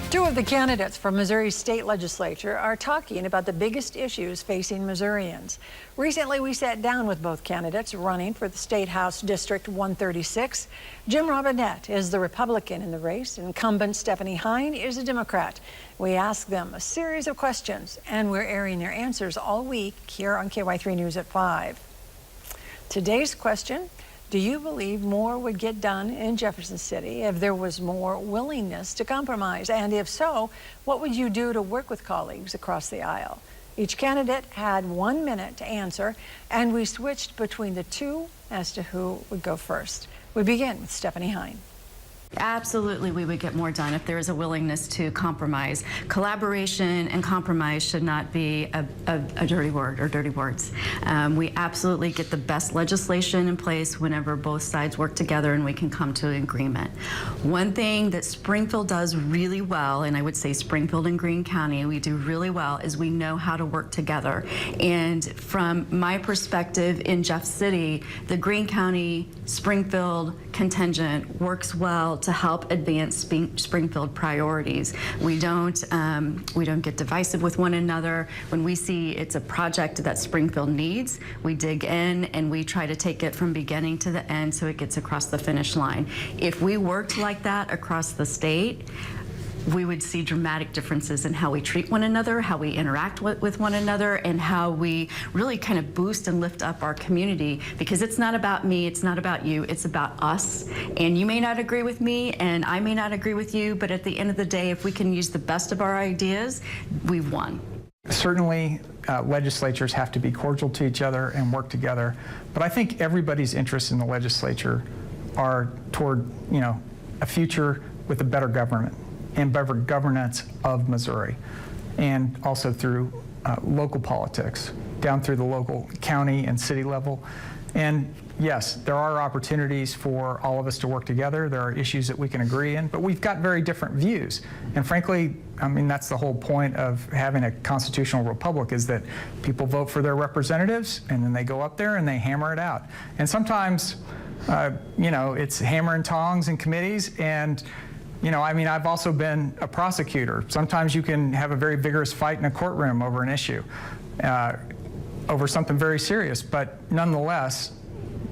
Two of the candidates for Missouri's state legislature are talking about the biggest issues facing Missourians. Recently, we sat down with both candidates running for the State House District 136. Jim Robinette is the Republican in the race. Incumbent Stephanie Hine is a Democrat. We asked them a series of questions, and we're airing their answers all week here on KY3 News at 5. Today's question: do you believe more would get done in Jefferson City if there was more willingness to compromise? And if so, what would you do to work with colleagues across the aisle? Each candidate had 1 minute to answer, and we switched between the two as to who would go first. We begin with Stephanie Hine. Absolutely, we would get more done if there is a willingness to compromise. Collaboration and compromise should not be a dirty word or dirty words. We absolutely get the best legislation in place whenever both sides work together and we can come to an agreement. One thing that Springfield does really well, and I would say Springfield and Greene County, we do really well, is we know how to work together. And from my perspective in Jeff City, the Greene County Springfield contingent works well to help advance Springfield priorities. We don't get divisive with one another. When we see it's a project that Springfield needs, we dig in and we try to take it from beginning to the end so it gets across the finish line. If we worked like that across the state, we would see dramatic differences in how we treat one another, how we interact with one another, and how we really kind of boost and lift up our community, because it's not about me, it's not about you, it's about us. And you may not agree with me, and I may not agree with you, but at the end of the day, if we can use the best of our ideas, we've won. Certainly, legislatures have to be cordial to each other and work together, but I think everybody's interests in the legislature are toward, a future with a better government and better governance of Missouri, and also through local politics, down through the local county and city level. And yes, there are opportunities for all of us to work together. There are issues that we can agree in, but we've got very different views. And frankly, I mean, that's the whole point of having a constitutional republic, is that people vote for their representatives and then they go up there and they hammer it out. And sometimes, it's hammer and tongs in committees, and I've also been a prosecutor. Sometimes you can have a very vigorous fight in a courtroom over an issue, over something very serious, but nonetheless,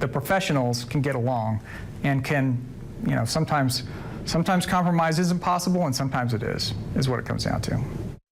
the professionals can get along and can, sometimes compromise isn't possible and sometimes it is what it comes down to.